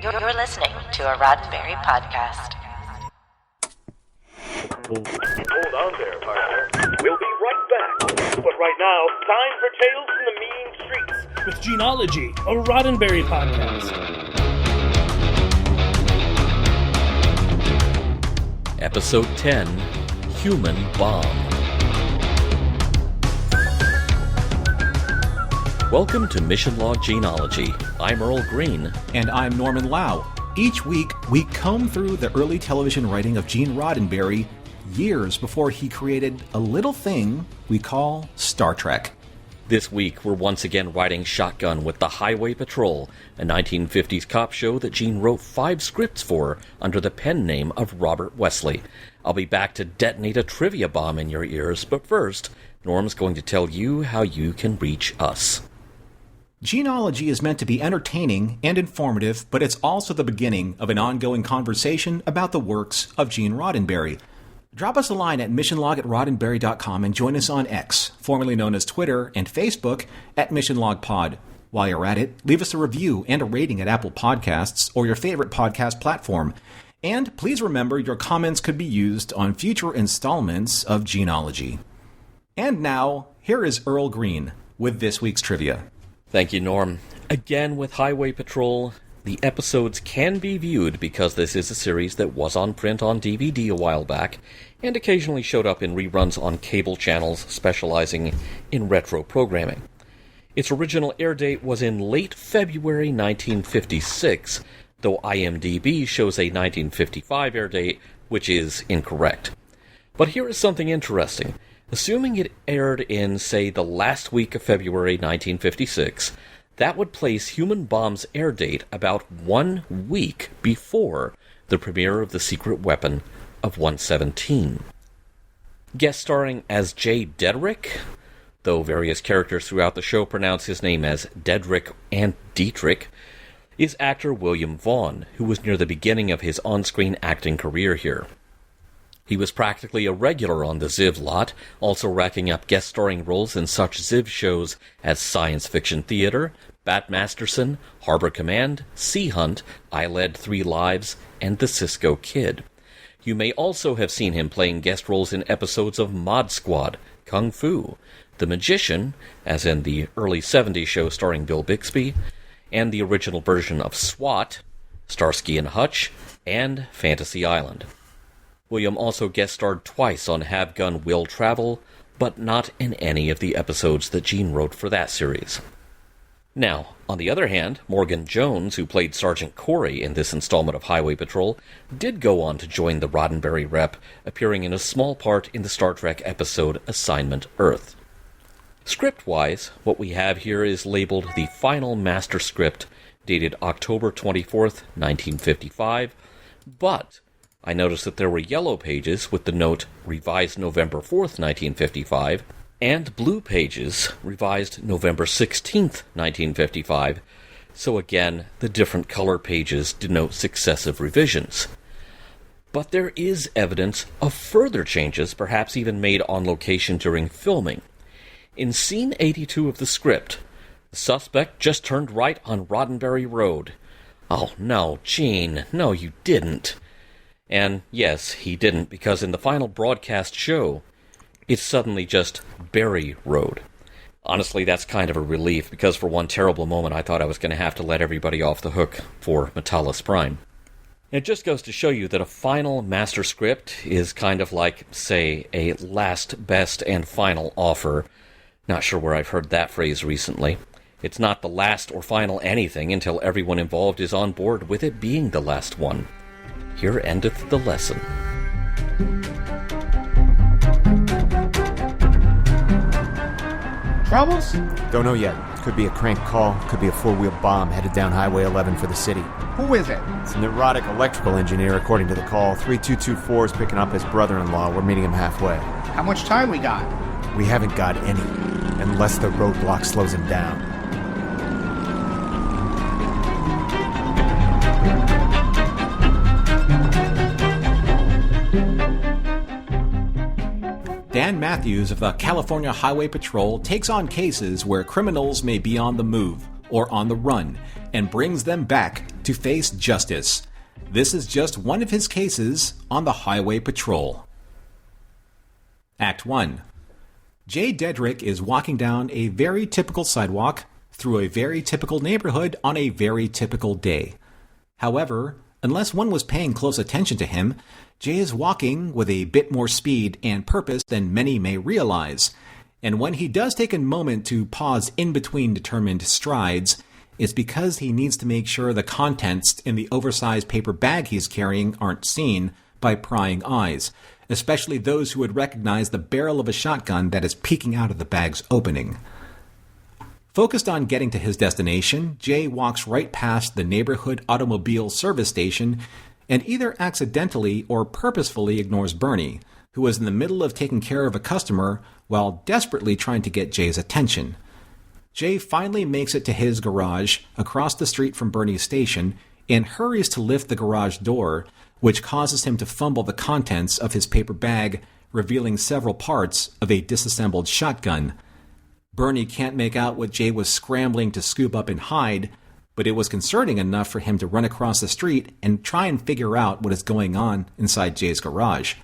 You're listening to a Roddenberry podcast. Hold on there, partner. We'll be right back. But right now, time for Tales from the Mean Streets. With Gene-ology, a Roddenberry podcast. Episode 10, Human Bomb. Welcome to Mission Log Gene-ology. I'm Earl Green. And I'm Norman Lau. Each week, we comb through the early television writing of Gene Roddenberry years before he created a little thing we call Star Trek. This week, we're once again riding shotgun with The Highway Patrol, a 1950s cop show that Gene wrote 5 scripts for under the pen name of Robert Wesley. I'll be back to detonate a trivia bomb in your ears, but first, Norm's going to tell you how you can reach us. Gene-ology is meant to be entertaining and informative, but it's also the beginning of an ongoing conversation about the works of Gene Roddenberry. Drop us a line at missionlog@roddenberry.com and join us on X, formerly known as Twitter, and Facebook at MissionLogPod. While you're at it, leave us a review and a rating at Apple Podcasts or your favorite podcast platform. And please remember your comments could be used on future installments of Gene-ology. And now, here is Earl Green with this week's trivia. Thank you, Norm. Again, with Highway Patrol, the episodes can be viewed because this is a series that was on print on DVD a while back and occasionally showed up in reruns on cable channels specializing in retro programming. Its original air date was in late February 1956, though IMDb shows a 1955 air date, which is incorrect. But here is something interesting. Assuming it aired in, say, the last week of February 1956, that would place Human Bomb's air date about 1 week before the premiere of The Secret Weapon of 117. Guest starring as Jay Dedrick, though various characters throughout the show pronounce his name as Dedrick and Dietrich, is actor William Vaughn, who was near the beginning of his on-screen acting career here. He was practically a regular on the Ziv lot, also racking up guest starring roles in such Ziv shows as Science Fiction Theater, Bat Masterson, Harbor Command, Sea Hunt, I Led 3 Lives, and The Cisco Kid. You may also have seen him playing guest roles in episodes of Mod Squad, Kung Fu, The Magician, as in the early 70s show starring Bill Bixby, and the original version of SWAT, Starsky and Hutch, and Fantasy Island. William also guest-starred twice on Have Gun Will Travel, but not in any of the episodes that Gene wrote for that series. Now, on the other hand, Morgan Jones, who played Sergeant Corey in this installment of Highway Patrol, did go on to join the Roddenberry rep, appearing in a small part in the Star Trek episode Assignment Earth. Script-wise, what we have here is labeled the Final Master Script, dated October 24th, 1955, but I noticed that there were yellow pages with the note revised November 4th, 1955, and blue pages revised November 16th, 1955. So again, the different color pages denote successive revisions. But there is evidence of further changes, perhaps even made on location during filming. In scene 82 of the script, the suspect just turned right on Roddenberry Road. Oh no, Gene, no you didn't. And yes, he didn't, because in the final broadcast show, it's suddenly just Berry Road. Honestly, that's kind of a relief, because for one terrible moment I thought I was going to have to let everybody off the hook for Metallus Prime. It just goes to show you that a final master script is kind of like, say, a last, best, and final offer. Not sure where I've heard that phrase recently. It's not the last or final anything until everyone involved is on board with it being the last one. Here endeth the lesson. Troubles? Don't know yet. Could be a crank call, could be a four-wheel bomb headed down Highway 11 for the city. Who is it? It's a neurotic electrical engineer, according to the call. 3224 is picking up his brother-in-law. We're meeting him halfway. How much time we got? We haven't got any, unless the roadblock slows him down. Dan Mathews of the California Highway Patrol takes on cases where criminals may be on the move or on the run and brings them back to face justice. This is just one of his cases on the Highway Patrol. Act 1. Jay Dedrick is walking down a very typical sidewalk through a very typical neighborhood on a very typical day. However, unless one was paying close attention to him, Jay is walking with a bit more speed and purpose than many may realize. And when he does take a moment to pause in between determined strides, it's because he needs to make sure the contents in the oversized paper bag he's carrying aren't seen by prying eyes, especially those who would recognize the barrel of a shotgun that is peeking out of the bag's opening. Focused on getting to his destination, Jay walks right past the neighborhood automobile service station and either accidentally or purposefully ignores Bernie, who is in the middle of taking care of a customer while desperately trying to get Jay's attention. Jay finally makes it to his garage across the street from Bernie's station and hurries to lift the garage door, which causes him to fumble the contents of his paper bag, revealing several parts of a disassembled shotgun. Bernie can't make out what Jay was scrambling to scoop up and hide, but it was concerning enough for him to run across the street and try and figure out what is going on inside Jay's garage.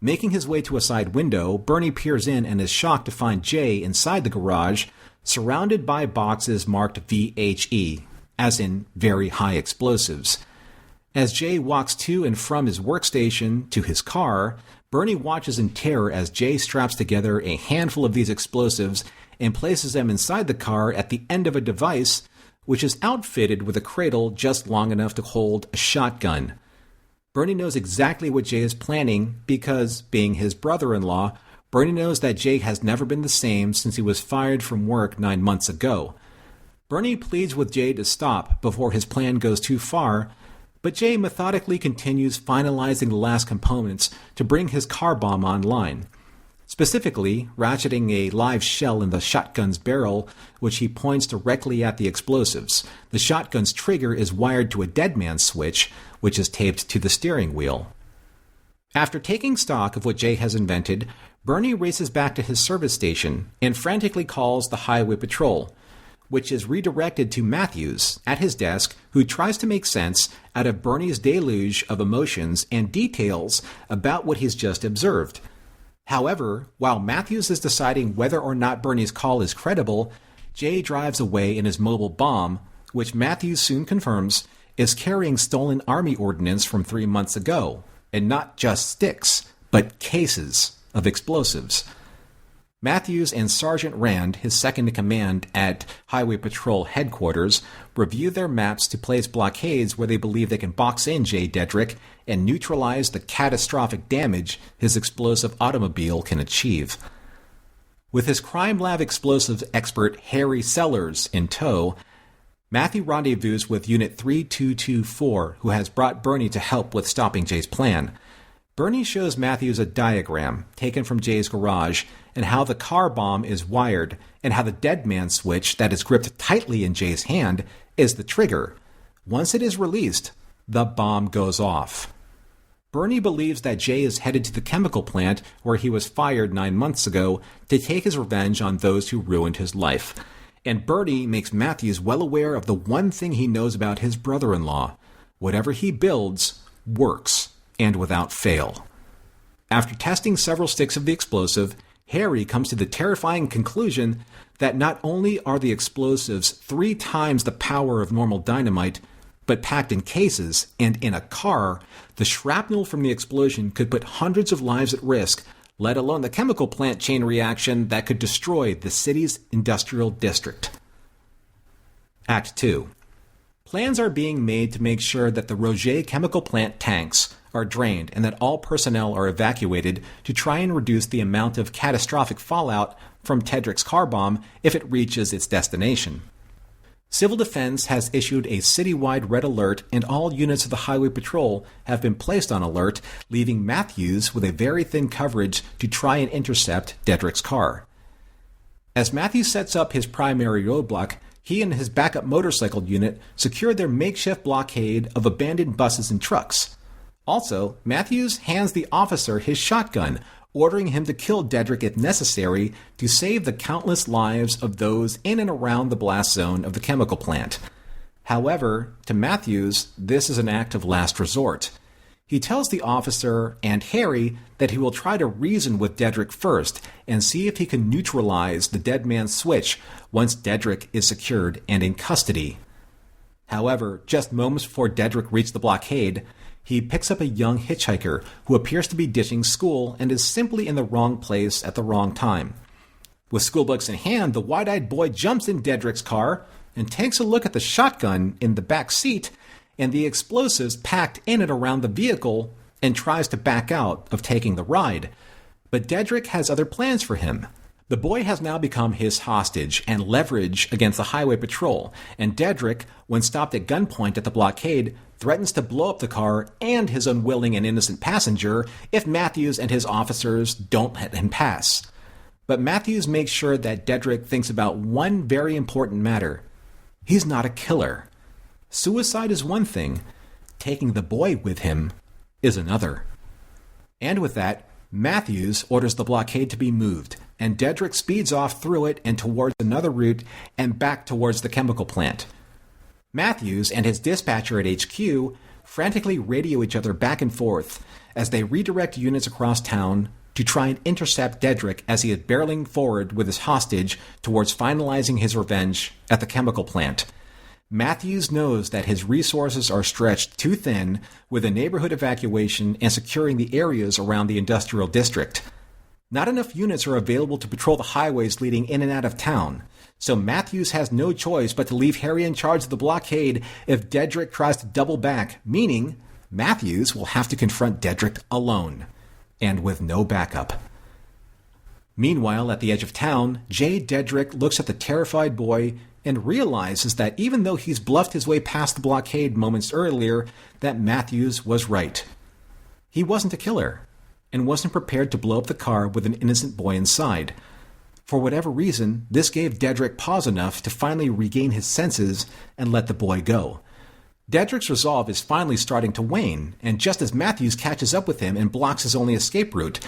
Making his way to a side window, Bernie peers in and is shocked to find Jay inside the garage, surrounded by boxes marked VHE, as in very high explosives. As Jay walks to and from his workstation to his car, Bernie watches in terror as Jay straps together a handful of these explosives and places them inside the car at the end of a device which is outfitted with a cradle just long enough to hold a shotgun. Bernie knows exactly what Jay is planning because, being his brother-in-law, Bernie knows that Jay has never been the same since he was fired from work 9 months ago. Bernie pleads with Jay to stop before his plan goes too far, but Jay methodically continues finalizing the last components to bring his car bomb online. Specifically, ratcheting a live shell in the shotgun's barrel, which he points directly at the explosives. The shotgun's trigger is wired to a dead man's switch, which is taped to the steering wheel. After taking stock of what Jay has invented, Bernie races back to his service station and frantically calls the Highway Patrol, which is redirected to Mathews at his desk, who tries to make sense out of Bernie's deluge of emotions and details about what he's just observed. However, while Mathews is deciding whether or not Bernie's call is credible, Jay drives away in his mobile bomb, which Mathews soon confirms is carrying stolen army ordnance from 3 months ago, and not just sticks, but cases of explosives. Mathews and Sergeant Rand, his second-in-command at Highway Patrol headquarters, review their maps to place blockades where they believe they can box in Jay Dedrick and neutralize the catastrophic damage his explosive automobile can achieve. With his crime lab explosives expert Harry Sellers in tow, Matthew rendezvous with Unit 3224, who has brought Bernie to help with stopping Jay's plan. Bernie shows Mathews a diagram taken from Jay's garage and how the car bomb is wired and how the dead man switch that is gripped tightly in Jay's hand is the trigger. Once it is released, the bomb goes off. Bernie believes that Jay is headed to the chemical plant where he was fired 9 months ago to take his revenge on those who ruined his life. And Bernie makes Mathews well aware of the one thing he knows about his brother-in-law. Whatever he builds works, and without fail. After testing several sticks of the explosive, Harry comes to the terrifying conclusion that not only are the explosives 3 times the power of normal dynamite, but packed in cases and in a car, the shrapnel from the explosion could put hundreds of lives at risk, let alone the chemical plant chain reaction that could destroy the city's industrial district. Act 2. Plans are being made to make sure that the Roget chemical plant tanks are drained and that all personnel are evacuated to try and reduce the amount of catastrophic fallout from Tedrick's car bomb if it reaches its destination. Civil Defense has issued a citywide red alert, and all units of the Highway Patrol have been placed on alert, leaving Mathews with a very thin coverage to try and intercept Dedrick's car. As Mathews sets up his primary roadblock, he and his backup motorcycle unit secure their makeshift blockade of abandoned buses and trucks. Also, Mathews hands the officer his shotgun, ordering him to kill Dedrick if necessary to save the countless lives of those in and around the blast zone of the chemical plant. However, to Mathews, this is an act of last resort. He tells the officer and Harry that he will try to reason with Dedrick first and see if he can neutralize the dead man's switch once Dedrick is secured and in custody. However, just moments before Dedrick reaches the blockade, he picks up a young hitchhiker who appears to be ditching school and is simply in the wrong place at the wrong time. With schoolbooks in hand, the wide-eyed boy jumps in Dedrick's car and takes a look at the shotgun in the back seat and the explosives packed in and around the vehicle and tries to back out of taking the ride. But Dedrick has other plans for him. The boy has now become his hostage and leverage against the highway patrol, and Dedrick, when stopped at gunpoint at the blockade, threatens to blow up the car and his unwilling and innocent passenger if Mathews and his officers don't let him pass. But Mathews makes sure that Dedrick thinks about one very important matter. He's not a killer. Suicide is one thing. Taking the boy with him is another. And with that, Mathews orders the blockade to be moved, and Dedrick speeds off through it and towards another route and back towards the chemical plant. Mathews and his dispatcher at HQ frantically radio each other back and forth as they redirect units across town to try and intercept Dedrick as he is barreling forward with his hostage towards finalizing his revenge at the chemical plant. Mathews knows that his resources are stretched too thin with a neighborhood evacuation and securing the areas around the industrial district. Not enough units are available to patrol the highways leading in and out of town, so Mathews has no choice but to leave Harry in charge of the blockade if Dedrick tries to double back, meaning Mathews will have to confront Dedrick alone, and with no backup. Meanwhile, at the edge of town, J. Dedrick looks at the terrified boy and realizes that even though he's bluffed his way past the blockade moments earlier, that Mathews was right. He wasn't a killer, and wasn't prepared to blow up the car with an innocent boy inside. For whatever reason, this gave Dedrick pause enough to finally regain his senses and let the boy go. Dedrick's resolve is finally starting to wane, and just as Mathews catches up with him and blocks his only escape route,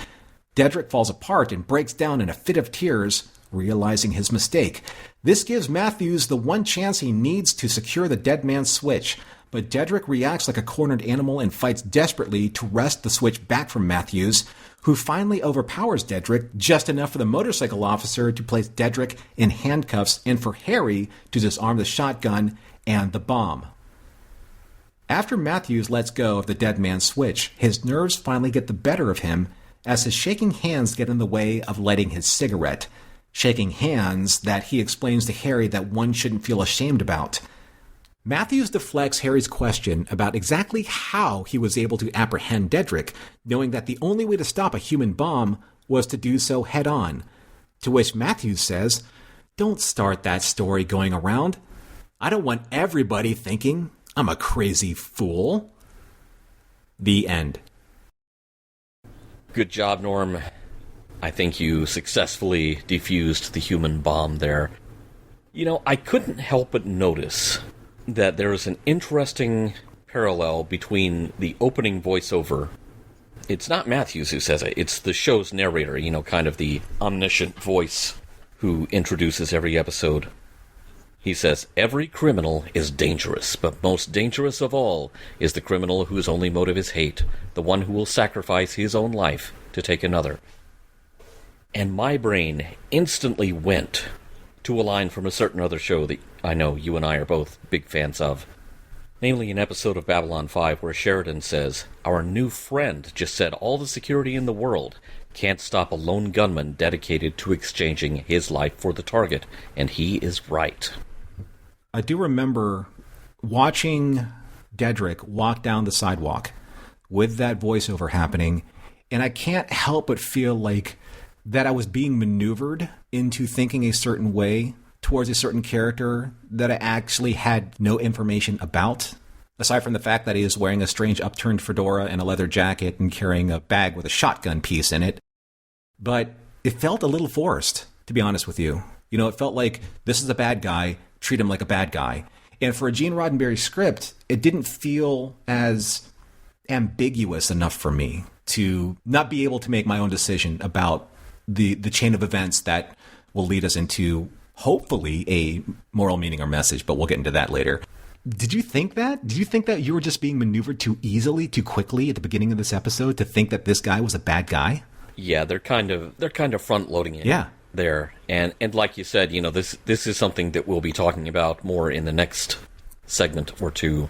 Dedrick falls apart and breaks down in a fit of tears, realizing his mistake. This gives Mathews the one chance he needs to secure the dead man's switch, but Dedrick reacts like a cornered animal and fights desperately to wrest the switch back from Mathews, who finally overpowers Dedrick just enough for the motorcycle officer to place Dedrick in handcuffs and for Harry to disarm the shotgun and the bomb. After Mathews lets go of the dead man's switch, his nerves finally get the better of him as his shaking hands get in the way of lighting his cigarette. Shaking hands that he explains to Harry that one shouldn't feel ashamed about. Mathews deflects Harry's question about exactly how he was able to apprehend Dedrick, knowing that the only way to stop a human bomb was to do so head-on. To which Mathews says, "Don't start that story going around. I don't want everybody thinking I'm a crazy fool." The end. Good job, Norm. I think you successfully defused the human bomb there. You know, I couldn't help but notice that there is an interesting parallel between the opening voiceover. It's not Mathews who says it, it's the show's narrator, you know, kind of the omniscient voice who introduces every episode. He says, "Every criminal is dangerous, but most dangerous of all is the criminal whose only motive is hate, the one who will sacrifice his own life to take another." And my brain instantly went to a line from a certain other show that I know you and I are both big fans of. Namely an episode of Babylon 5 where Sheridan says, "Our new friend just said all the security in the world can't stop a lone gunman dedicated to exchanging his life for the target, and he is right." I do remember watching Dedrick walk down the sidewalk with that voiceover happening, and I can't help but feel like that I was being maneuvered into thinking a certain way towards a certain character that I actually had no information about, aside from the fact that he is wearing a strange upturned fedora and a leather jacket and carrying a bag with a shotgun piece in it. But it felt a little forced, to be honest with you. You know, it felt like this is a bad guy, treat him like a bad guy. And for a Gene Roddenberry script, it didn't feel as ambiguous enough for me to not be able to make my own decision about the chain of events that will lead us into, hopefully, a moral meaning or message, but we'll get into that later. Did you think that? Did you think that you were just being maneuvered too easily, too quickly at the beginning of this episode to think that this guy was a bad guy? Yeah, they're kind of front loading it. Yeah. There. And like you said, this is something that we'll be talking about more in the next segment or two.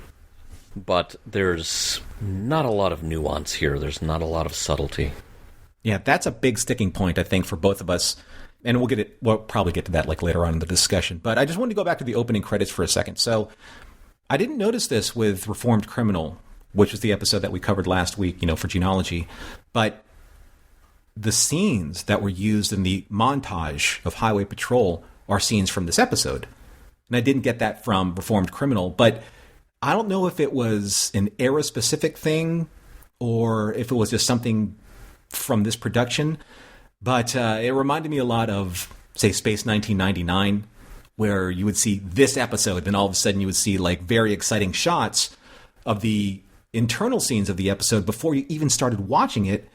But there's not a lot of nuance here. There's not a lot of subtlety. Yeah, that's a big sticking point, I think, for both of us. And we'll probably get to that later on in the discussion. But I just wanted to go back to the opening credits for a second. So I didn't notice this with Reformed Criminal, which was the episode that we covered last week, for Gene-ology. But the scenes that were used in the montage of Highway Patrol are scenes from this episode. And I didn't get that from Reformed Criminal, but I don't know if it was an era-specific thing or if it was just something from this production, but it reminded me a lot of, say, Space 1999, where you would see this episode, then all of a sudden you would see like very exciting shots of the internal scenes of the episode before you even started watching it.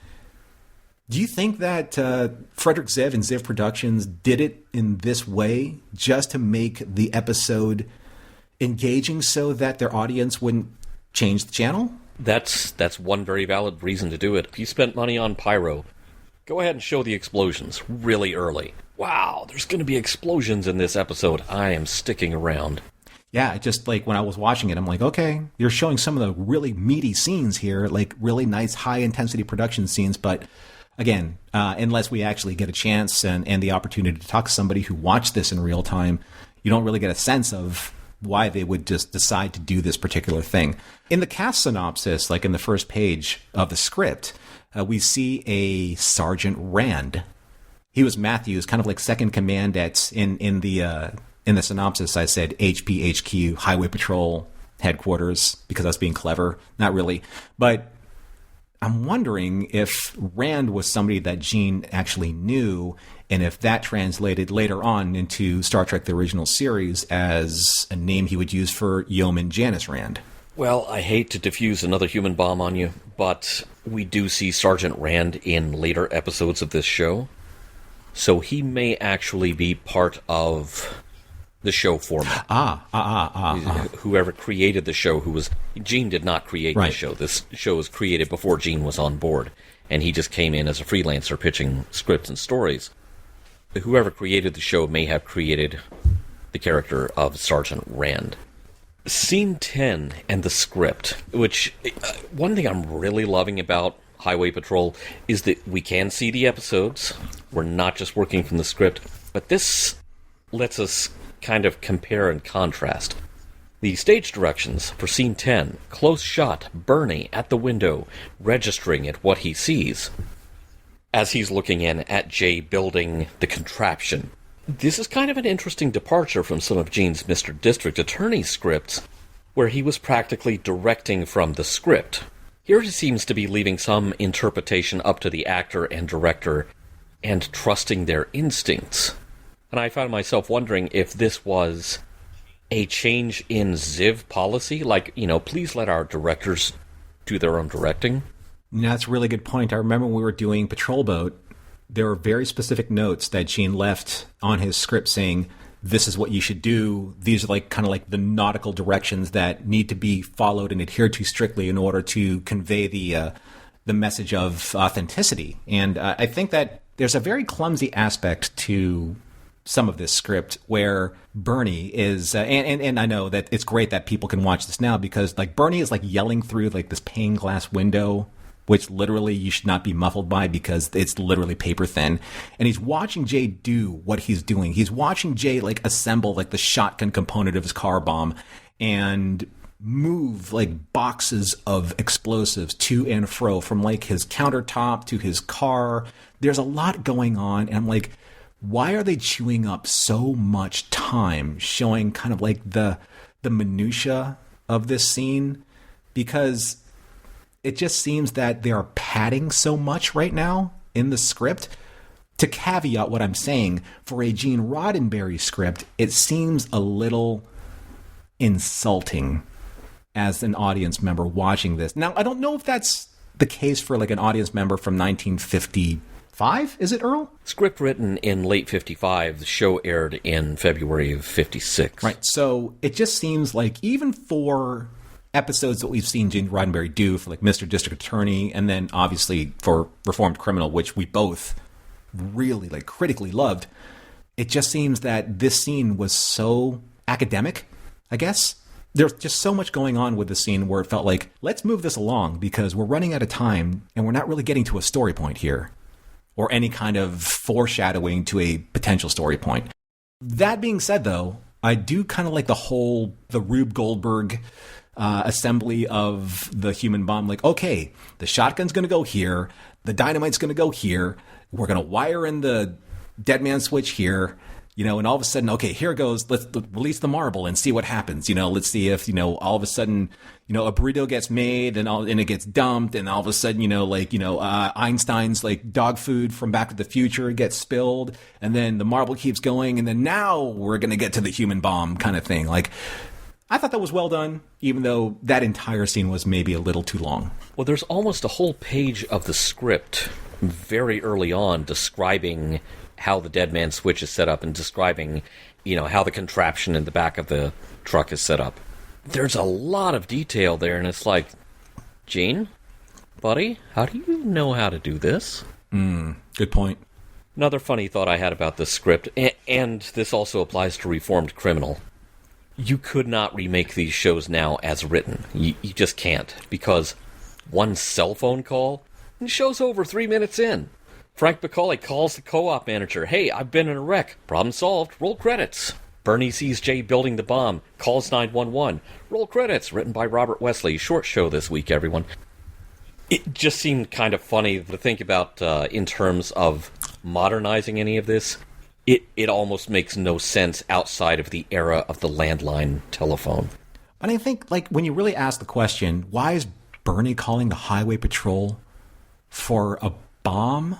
Do you think that Frederick Ziv and Ziv Productions did it in this way just to make the episode engaging so that their audience wouldn't change the channel? That's one very valid reason to do it. If you spent money on pyro, go ahead and show the explosions really early. Wow, there's going to be explosions in this episode. I am sticking around. Yeah, just like when I was watching it, I'm like, okay, you're showing some of the really meaty scenes here, like really nice high-intensity production scenes, but again, unless we actually get a chance and the opportunity to talk to somebody who watched this in real time, you don't really get a sense of why they would just decide to do this particular thing. In the cast synopsis, like in the first page of the script, we see a Sergeant Rand. He was Mathews, kind of like second command at in the synopsis. I said HPHQ, Highway Patrol Headquarters, because I was being clever. Not really, but I'm wondering if Rand was somebody that Gene actually knew, and if that translated later on into Star Trek: The Original Series as a name he would use for Yeoman Janice Rand. Well, I hate to diffuse another human bomb on you, but we do see Sergeant Rand in later episodes of this show, so he may actually be part of the show format. Whoever created the show, Gene did not create the show. This show was created before Gene was on board, and he just came in as a freelancer pitching scripts and stories. Whoever created the show may have created the character of Sergeant Rand. Scene 10 and the script, which one thing I'm really loving about Highway Patrol is that we can see the episodes. We're not just working from the script, but this lets us kind of compare and contrast. The stage directions for Scene 10, close shot, Bernie at the window, registering at what he sees as he's looking in at Jay building the contraption. This is kind of an interesting departure from some of Gene's Mr. District Attorney scripts, where he was practically directing from the script. Here he seems to be leaving some interpretation up to the actor and director and trusting their instincts. And I found myself wondering if this was a change in Ziv policy, like, please let our directors do their own directing. That's a really good point. I remember when we were doing Patrol Boat, there were very specific notes that Gene left on his script saying, this is what you should do. These are kind of the nautical directions that need to be followed and adhered to strictly in order to convey the message of authenticity. And I think that there's a very clumsy aspect to some of this script where Bernie is, and I know that it's great that people can watch this now because Bernie is yelling through this pane glass window, which literally you should not be muffled by because it's literally paper thin. And he's watching Jay do what he's doing. He's watching Jay assemble the shotgun component of his car bomb and move boxes of explosives to and fro from his countertop to his car. There's a lot going on. And I'm why are they chewing up so much time showing kind of the minutia of this scene? Because it just seems that they are padding so much right now in the script. To caveat what I'm saying, for a Gene Roddenberry script, it seems a little insulting as an audience member watching this. Now, I don't know if that's the case for an audience member from 1950 5, is it, Earl? Script written in late 55, the show aired in February of 56. Right, so it just seems like even for episodes that we've seen Gene Roddenberry do for like Mr. District Attorney, and then obviously for Reformed Criminal, which we both really like critically loved, it just seems that this scene was so academic, I guess. There's just so much going on with the scene where it felt like, let's move this along because we're running out of time and we're not really getting to a story point here or any kind of foreshadowing to a potential story point. That being said, though, I do kind of like the Rube Goldberg assembly of the human bomb. Like, okay, the shotgun's going to go here. The dynamite's going to go here. We're going to wire in the dead man switch here. And all of a sudden, okay, here goes, let's release the marble and see what happens. Let's see if, all of a sudden, a burrito gets made and it gets dumped. And all of a sudden, Einstein's like dog food from Back to the Future gets spilled. And then the marble keeps going. And then now we're going to get to the human bomb kind of thing. Like, I thought that was well done, even though that entire scene was maybe a little too long. Well, there's almost a whole page of the script very early on describing how the dead man switch is set up and describing, how the contraption in the back of the truck is set up. There's a lot of detail there, and it's like, Gene, buddy, how do you know how to do this? Good point. Another funny thought I had about this script, and this also applies to Reformed Criminal. You could not remake these shows now as written. You just can't, because one cell phone call, and the show's over 3 minutes in. Frank Bacall calls the co-op manager, "Hey, I've been in a wreck. Problem solved. Roll credits." Bernie sees Jay building the bomb, calls 911. Roll credits. Written by Robert Wesley. Short show this week, everyone. It just seemed kind of funny to think about in terms of modernizing any of this. It almost makes no sense outside of the era of the landline telephone. And I think, like, when you really ask the question, why is Bernie calling the highway patrol for a bomb?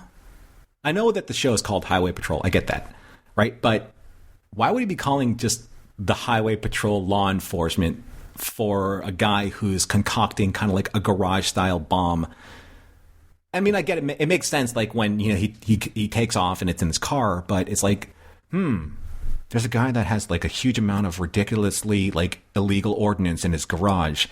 I know that the show is called Highway Patrol. I get that, right? But why would he be calling just the Highway Patrol law enforcement for a guy who's concocting kind of like a garage-style bomb? I mean, I get it. It makes sense, like, when, he takes off and it's in his car, but it's like, there's a guy that has, like, a huge amount of ridiculously, like, illegal ordnance in his garage.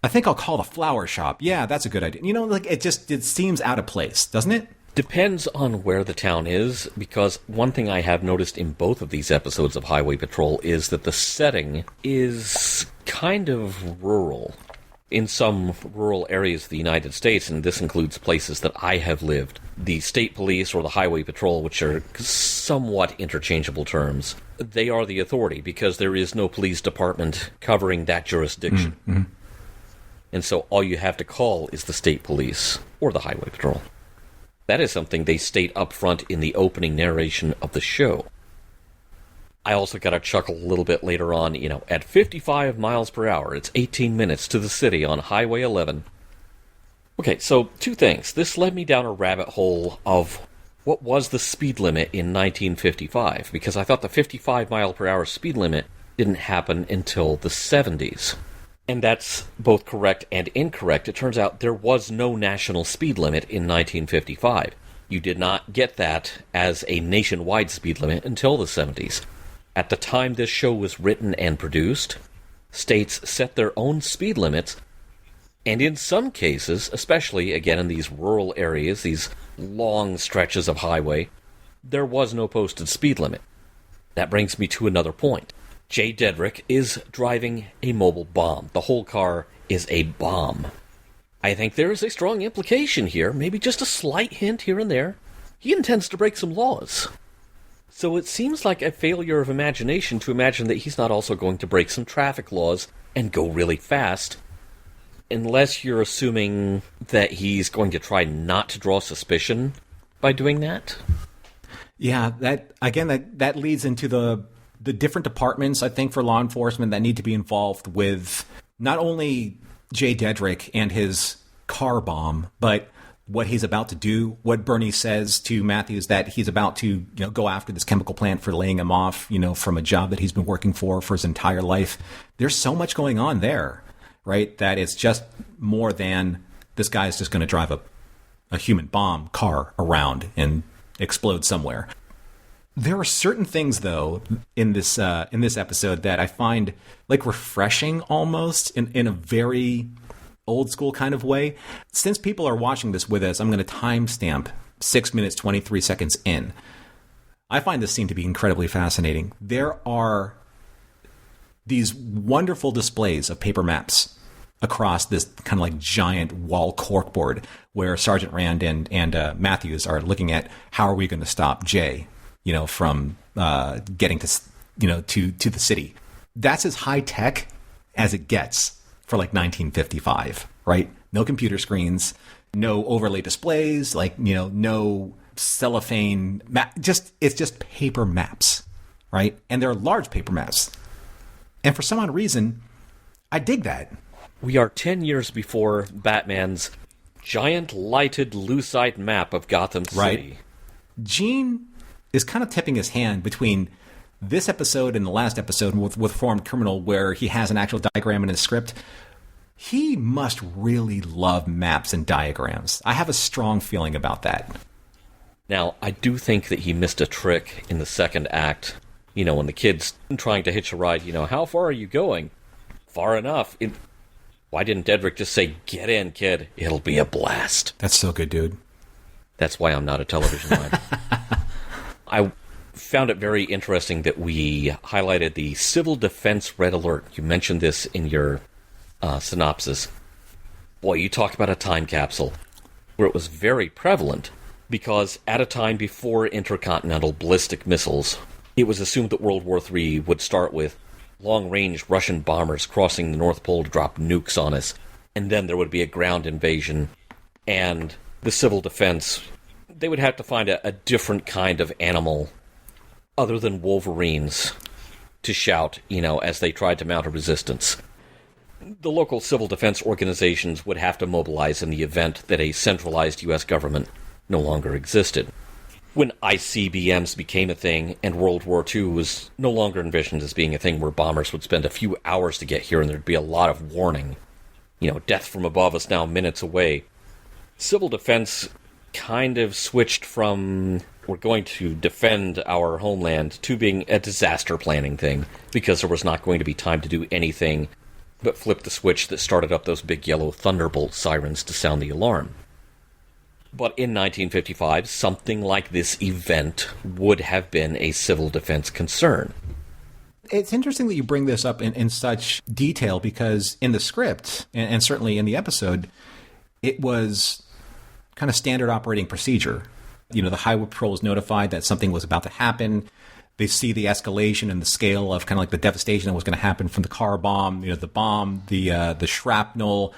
I think I'll call the flower shop. Yeah, that's a good idea. It seems out of place, doesn't it? Depends on where the town is, because one thing I have noticed in both of these episodes of Highway Patrol is that the setting is kind of rural. In some rural areas of the United States, and this includes places that I have lived, the state police or the highway patrol, which are somewhat interchangeable terms, they are the authority because there is no police department covering that jurisdiction. Mm-hmm. And so all you have to call is the state police or the highway patrol. That is something they state up front in the opening narration of the show. I also got a chuckle a little bit later on, at 55 miles per hour, it's 18 minutes to the city on Highway 11. Okay, so two things. This led me down a rabbit hole of what was the speed limit in 1955, because I thought the 55 mile per hour speed limit didn't happen until the 70s. And that's both correct and incorrect. It turns out there was no national speed limit in 1955. You did not get that as a nationwide speed limit until the 70s. At the time this show was written and produced, states set their own speed limits, and in some cases, especially, again, in these rural areas, these long stretches of highway, there was no posted speed limit. That brings me to another point. Jay Dedrick is driving a mobile bomb. The whole car is a bomb. I think there is a strong implication here, maybe just a slight hint here and there. He intends to break some laws. So it seems like a failure of imagination to imagine that he's not also going to break some traffic laws and go really fast, unless you're assuming that he's going to try not to draw suspicion by doing that. Yeah, that leads into the different departments, I think, for law enforcement that need to be involved with not only Jay Dedrick and his car bomb, but what he's about to do, what Bernie says to Mathews that he's about to, go after this chemical plant for laying him off, from a job that he's been working for his entire life. There's so much going on there, right? That it's just more than this guy's just going to drive a human bomb car around and explode somewhere. There are certain things, though, in this episode that I find like refreshing almost in a very old school kind of way. Since people are watching this with us, I'm going to timestamp 6 minutes, 23 seconds in. I find this scene to be incredibly fascinating. There are these wonderful displays of paper maps across this kind of like giant wall corkboard where Sergeant Rand and Mathews are looking at how are we going to stop Jay, from getting to, to the city. That's as high tech as it gets for like 1955, right? No computer screens, no overlay displays, no cellophane it's just paper maps, right? And they're large paper maps. And for some odd reason, I dig that. We are 10 years before Batman's giant lighted lucite map of Gotham City. Right. Gene is kind of tipping his hand between this episode and the last episode with Formed Criminal, where he has an actual diagram in his script. He must really love maps and diagrams. I have a strong feeling about that. Now, I do think that he missed a trick in the second act. When the kid's trying to hitch a ride, how far are you going? Far enough. Why didn't Dedrick just say, get in, kid? It'll be a blast. That's so good, dude. That's why I'm not a television writer. I found it very interesting that we highlighted the Civil Defense Red Alert. You mentioned this in your synopsis. Boy, you talk about a time capsule where it was very prevalent because at a time before intercontinental ballistic missiles, it was assumed that World War III would start with long-range Russian bombers crossing the North Pole to drop nukes on us, and then there would be a ground invasion, and the civil defense, they would have to find a different kind of animal other than wolverines to shout, as they tried to mount a resistance. The local civil defense organizations would have to mobilize in the event that a centralized U.S. government no longer existed. When ICBMs became a thing and World War II was no longer envisioned as being a thing where bombers would spend a few hours to get here and there'd be a lot of warning. Death from above is now minutes away. Civil defense kind of switched from we're going to defend our homeland to being a disaster planning thing because there was not going to be time to do anything but flip the switch that started up those big yellow Thunderbolt sirens to sound the alarm. But in 1955, something like this event would have been a civil defense concern. It's interesting that you bring this up in such detail because in the script, and certainly in the episode, it was kind of standard operating procedure. The Highway Patrol was notified that something was about to happen. They see the escalation and the scale of kind of like the devastation that was going to happen from the car bomb, the bomb, the shrapnel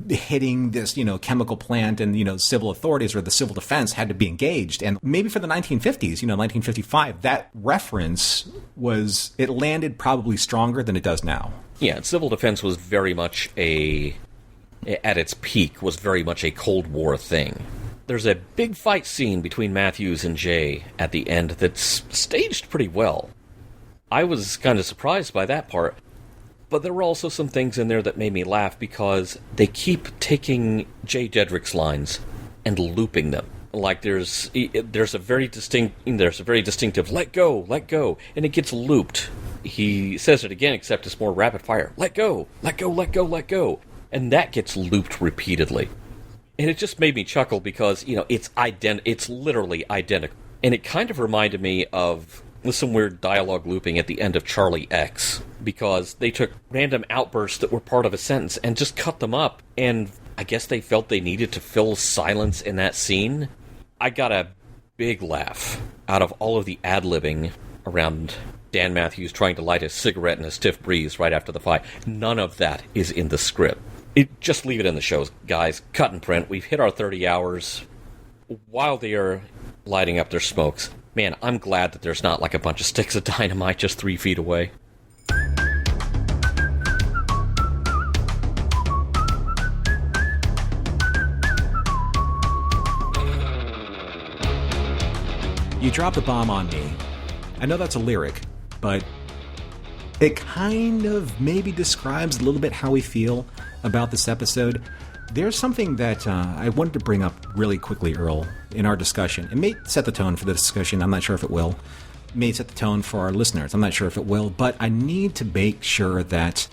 hitting this, chemical plant, and, civil authorities or the civil defense had to be engaged. And maybe for the 1950s, 1955, that reference it landed probably stronger than it does now. Yeah, civil defense was very much at its peak, was very much a Cold War thing. There's a big fight scene between Mathews and Jay at the end that's staged pretty well. I was kind of surprised by that part, but there were also some things in there that made me laugh because they keep taking Jay Dedrick's lines and looping them. Like there's a very distinctive let go, and it gets looped. He says it again, except it's more rapid fire. Let go, let go, let go, let go, and that gets looped repeatedly. And it just made me chuckle because, it's literally identical. And it kind of reminded me of some weird dialogue looping at the end of Charlie X, because they took random outbursts that were part of a sentence and just cut them up, and I guess they felt they needed to fill silence in that scene. I got a big laugh out of all of the ad-libbing around Dan Mathews trying to light a cigarette in a stiff breeze right after the fight. None of that is in the script. Just leave it in the shows, guys. Cut and print. We've hit our 30 hours. While they are lighting up their smokes, man, I'm glad that there's not like a bunch of sticks of dynamite just 3 feet away. You drop the bomb on me. I know that's a lyric, but it kind of maybe describes a little bit how we feel about this episode. There's something that I wanted to bring up really quickly, Earl, in our discussion. It may set the tone for the discussion. I'm not sure if it will. It may set the tone for our listeners. I'm not sure if it will. But I need to make sure that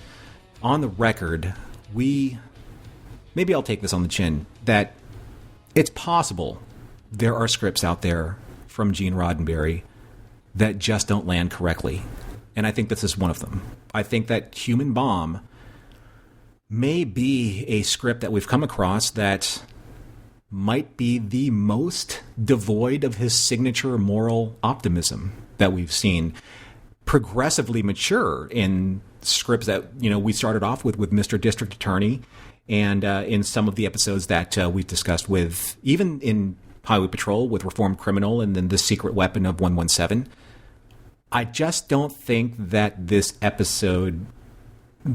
on the record, maybe I'll take this on the chin, that it's possible there are scripts out there from Gene Roddenberry that just don't land correctly. And I think this is one of them. I think that Human Bomb may be a script that we've come across that might be the most devoid of his signature moral optimism that we've seen. Progressively mature in scripts that, we started off with Mr. District Attorney, and in some of the episodes that we've discussed with, even in Highway Patrol with Reformed Criminal and then The Secret Weapon of 117. I just don't think that this episode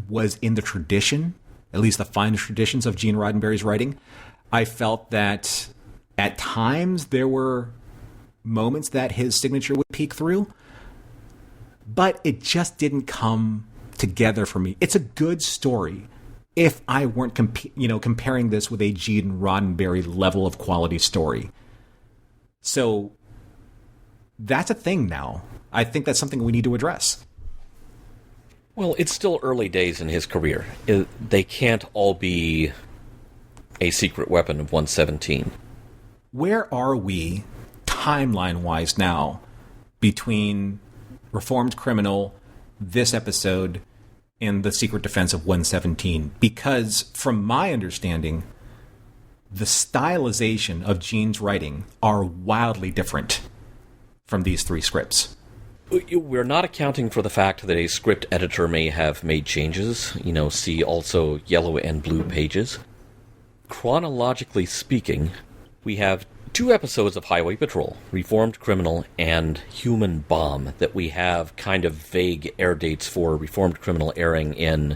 was in the tradition, at least the finest traditions of Gene Roddenberry's writing. I felt that at times there were moments that his signature would peek through, but it just didn't come together for me. It's a good story if I weren't comparing this with a Gene Roddenberry level of quality story. So that's a thing now. I think that's something we need to address. Well, it's still early days in his career. They can't all be A Secret Weapon of 117. Where are we, timeline-wise now, between Reformed Criminal, this episode, and The Secret Defense of 117? Because, from my understanding, the stylization of Gene's writing are wildly different from these three scripts. We're not accounting for the fact that a script editor may have made changes. See also Yellow and Blue Pages. Chronologically speaking, we have 2 episodes of Highway Patrol, Reformed Criminal and Human Bomb, that we have kind of vague air dates for. Reformed Criminal airing in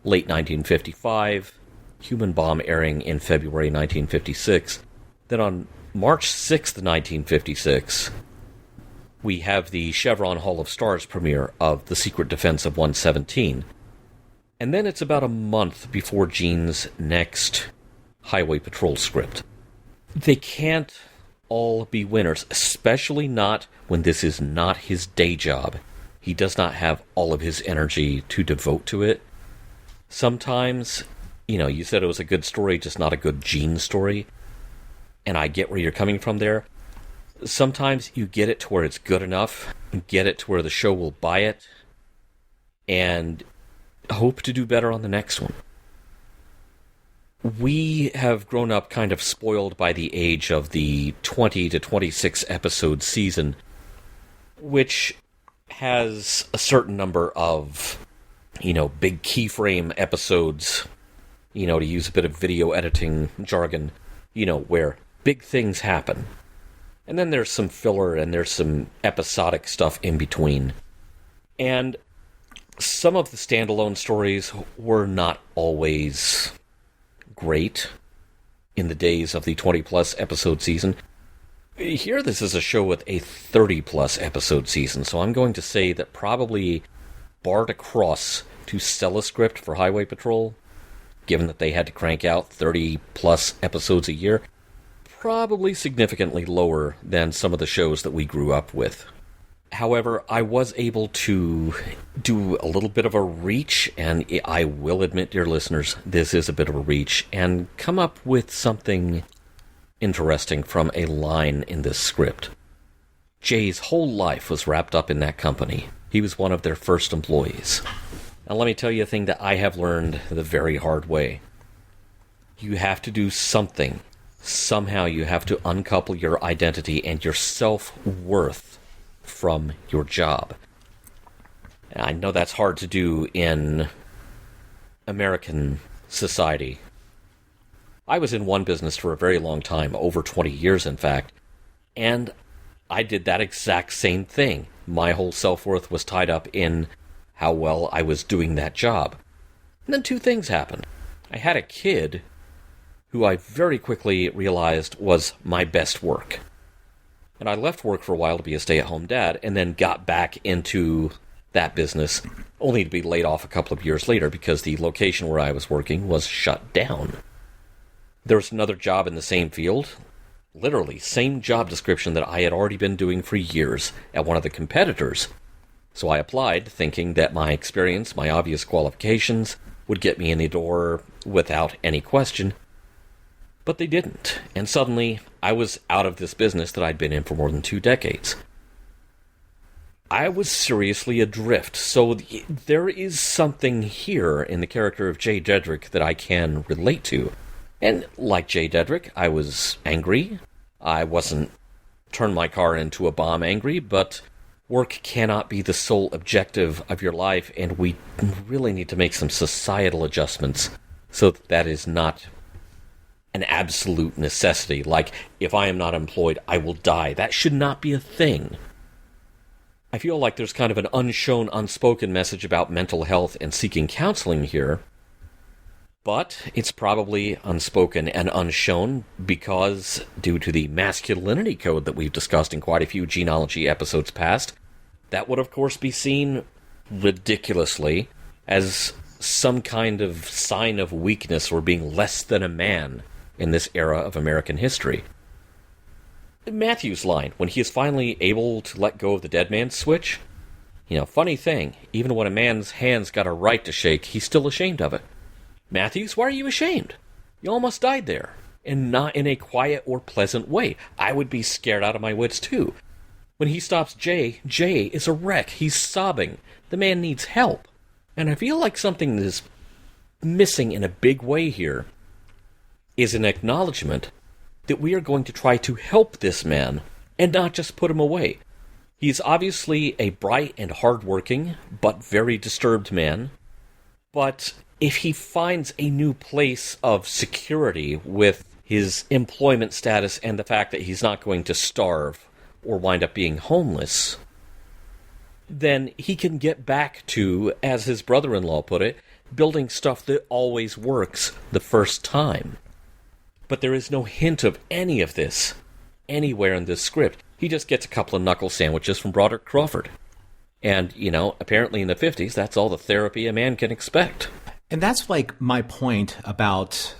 late 1955, Human Bomb airing in February 1956. Then on March 6th, 1956, we have the Chevron Hall of Stars premiere of The Secret Defense of 117. And then it's about a month before Gene's next Highway Patrol script. They can't all be winners, especially not when this is not his day job. He does not have all of his energy to devote to it. Sometimes, you said it was a good story, just not a good Gene story. And I get where you're coming from there. Sometimes you get it to where it's good enough, get it to where the show will buy it, and hope to do better on the next one. We have grown up kind of spoiled by the age of the 20 to 26 episode season, which has a certain number of, big keyframe episodes, to use a bit of video editing jargon, where big things happen. And then there's some filler and there's some episodic stuff in between. And some of the standalone stories were not always great in the days of the 20-plus episode season. Here, this is a show with a 30-plus episode season, so I'm going to say that probably barred across to sell a script for Highway Patrol, given that they had to crank out 30-plus episodes a year, probably significantly lower than some of the shows that we grew up with. However, I was able to do a little bit of a reach, and I will admit, dear listeners, this is a bit of a reach, and come up with something interesting from a line in this script. Jay's whole life was wrapped up in that company. He was one of their first employees. Now let me tell you a thing that I have learned the very hard way. You have to do something. Somehow you have to uncouple your identity and your self-worth from your job. And I know that's hard to do in American society. I was in one business for a very long time, over 20 years in fact, and I did that exact same thing. My whole self-worth was tied up in how well I was doing that job. And then 2 things happened. I had a kid who I very quickly realized was my best work. And I left work for a while to be a stay-at-home dad, and then got back into that business, only to be laid off a couple of years later because the location where I was working was shut down. There was another job in the same field, literally same job description that I had already been doing for years at one of the competitors. So I applied, thinking that my experience, my obvious qualifications, would get me in the door without any question. But they didn't, and suddenly I was out of this business that I'd been in for more than 2 decades. I was seriously adrift, so there is something here in the character of Jay Dedrick that I can relate to. And like Jay Dedrick, I was angry. I wasn't turn my car into a bomb angry, but work cannot be the sole objective of your life, and we really need to make some societal adjustments so that is not an absolute necessity. Like, if I am not employed, I will die. That should not be a thing. I feel like there's kind of an unshown, unspoken message about mental health and seeking counseling here, but it's probably unspoken and unshown because, due to the masculinity code that we've discussed in quite a few Gene-ology episodes past, that would of course be seen ridiculously as some kind of sign of weakness or being less than a man in this era of American history. Mathews' line, when he is finally able to let go of the dead man's switch, funny thing, even when a man's hands got a right to shake, he's still ashamed of it. Mathews, why are you ashamed? You almost died there, and not in a quiet or pleasant way. I would be scared out of my wits too. When he stops Jay, Jay is a wreck. He's sobbing. The man needs help. And I feel like something is missing in a big way here is an acknowledgement that we are going to try to help this man and not just put him away. He's obviously a bright and hard-working, but very disturbed man. But if he finds a new place of security with his employment status and the fact that he's not going to starve or wind up being homeless, then he can get back to, as his brother-in-law put it, building stuff that always works the first time. But there is no hint of any of this anywhere in this script. He just gets a couple of knuckle sandwiches from Broderick Crawford. And, apparently in the 50s, that's all the therapy a man can expect. And that's like my point about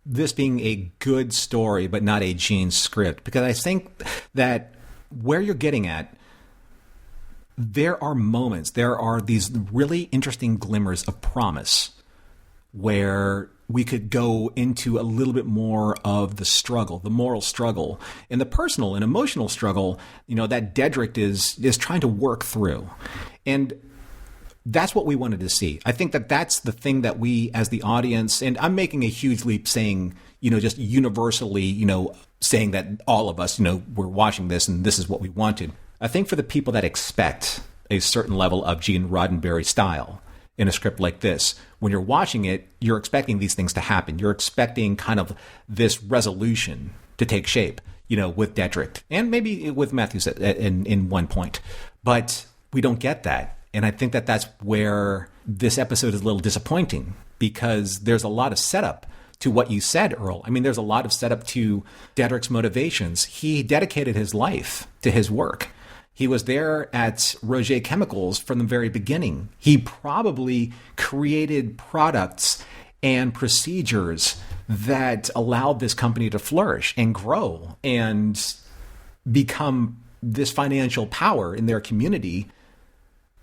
this being a good story, but not a Gene script. Because I think that where you're getting at, there are moments, there are these really interesting glimmers of promise where we could go into a little bit more of the struggle, the moral struggle, and the personal and emotional struggle, that Dedrick is trying to work through. And that's what we wanted to see. I think that that's the thing that we, as the audience, and I'm making a huge leap saying, just universally, saying that all of us, we're watching this and this is what we wanted. I think for the people that expect a certain level of Gene Roddenberry style in a script like this, when you're watching it, you're expecting these things to happen. You're expecting kind of this resolution to take shape, with Dedrick and maybe with Mathews in one point. But we don't get that. And I think that that's where this episode is a little disappointing because there's a lot of setup to what you said, Earl. I mean, there's a lot of setup to Dedrick's motivations. He dedicated his life to his work. He was there at Roger Chemicals from the very beginning. He probably created products and procedures that allowed this company to flourish and grow and become this financial power in their community.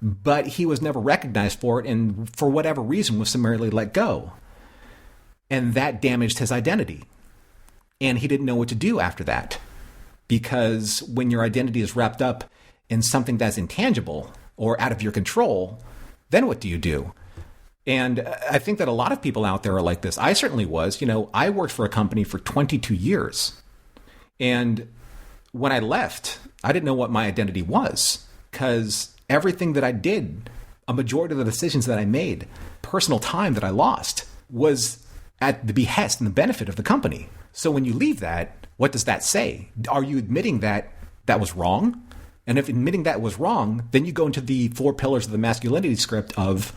But he was never recognized for it and for whatever reason was summarily let go. And that damaged his identity. And he didn't know what to do after that. Because when your identity is wrapped up in something that's intangible or out of your control, then what do you do? And I think that a lot of people out there are like this. I certainly was. I worked for a company for 22 years. And when I left, I didn't know what my identity was because everything that I did, a majority of the decisions that I made, personal time that I lost, was at the behest and the benefit of the company. So when you leave that, what does that say? Are you admitting that that was wrong? And if admitting that was wrong, then you go into the 4 pillars of the masculinity script of,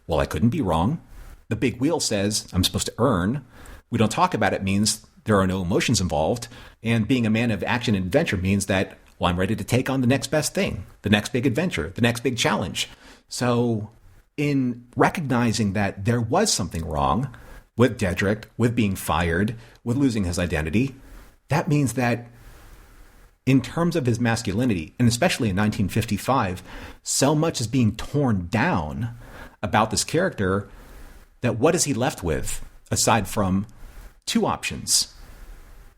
well, I couldn't be wrong. The big wheel says I'm supposed to earn. We don't talk about it means there are no emotions involved. And being a man of action and adventure means that, well, I'm ready to take on the next best thing, the next big adventure, the next big challenge. So in recognizing that there was something wrong, with Dedrick, with being fired, with losing his identity. That means that in terms of his masculinity, and especially in 1955, so much is being torn down about this character that what is he left with aside from two options?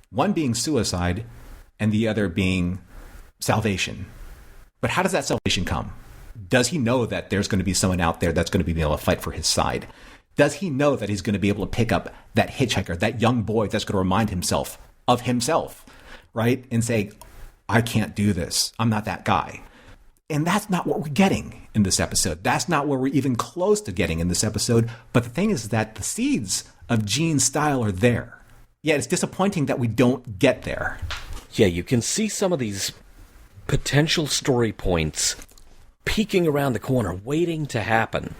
One being suicide and the other being salvation. But how does that salvation come? Does he know that there's going to be someone out there that's going to be able to fight for his side? Does he know that he's going to be able to pick up that hitchhiker, that young boy that's going to remind himself of himself, right? And say, I can't do this. I'm not that guy. And that's not what we're getting in this episode. That's not what we're even close to getting in this episode. But the thing is that the seeds of Gene's style are there. Yet it's disappointing that we don't get there. Yeah, you can see some of these potential story points peeking around the corner, waiting to happen.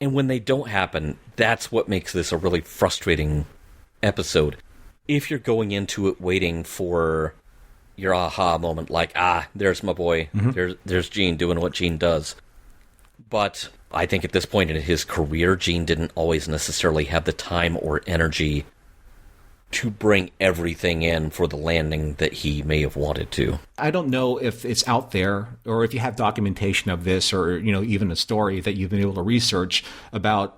And when they don't happen, that's what makes this a really frustrating episode. If you're going into it waiting for your aha moment, like, there's my boy, there's Gene doing what Gene does. But I think at this point in his career, Gene didn't always necessarily have the time or energy to bring everything in for the landing that he may have wanted to. I don't know if it's out there or if you have documentation of this or, even a story that you've been able to research about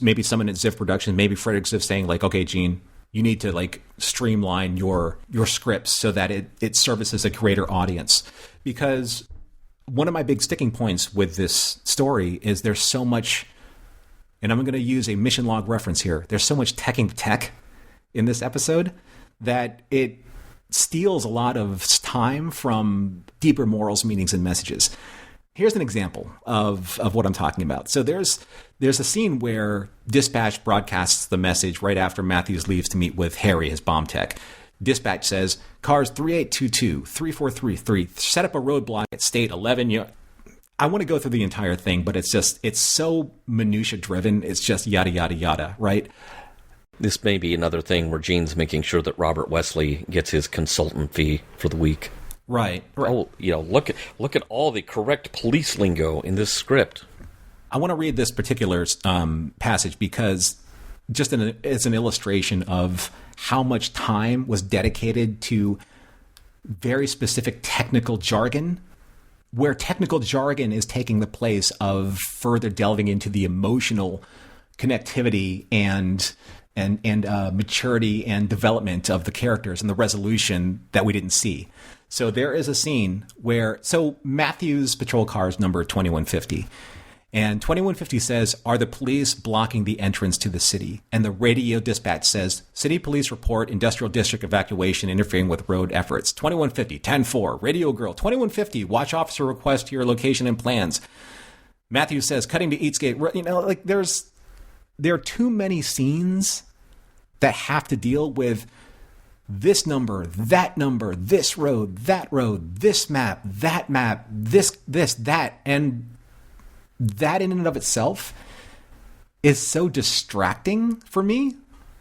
maybe someone at Ziff Productions, maybe Frederick Ziff saying like, okay, Gene, you need to streamline your scripts so that it services a greater audience. Because one of my big sticking points with this story is there's so much, and I'm going to use a mission log reference here, there's so much teching tech in this episode that it steals a lot of time from deeper morals, meanings, and messages. Here's an example of what I'm talking about. So there's a scene where Dispatch broadcasts the message right after Mathews leaves to meet with Harry, his bomb tech. Dispatch says, cars 3822, 3433, set up a roadblock at State 11. I want to go through the entire thing, but it's so minutia driven. It's just yada, yada, yada, right? This may be another thing where Gene's making sure that Robert Wesley gets his consultant fee for the week. Right. Oh, look at all the correct police lingo in this script. I want to read this particular passage because just it's an illustration of how much time was dedicated to very specific technical jargon, where technical jargon is taking the place of further delving into the emotional connectivity and maturity and development of the characters and the resolution that we didn't see. So there is a scene where, Mathews patrol car is number 2150. And 2150 says, are the police blocking the entrance to the city? And the radio dispatch says, city police report industrial district evacuation interfering with road efforts. 2150, 10-4, radio girl. 2150, watch officer request your location and plans. Mathews says, cutting to Eastgate. There are too many scenes that have to deal with this number, this road, this map, this, that. And that in and of itself is so distracting for me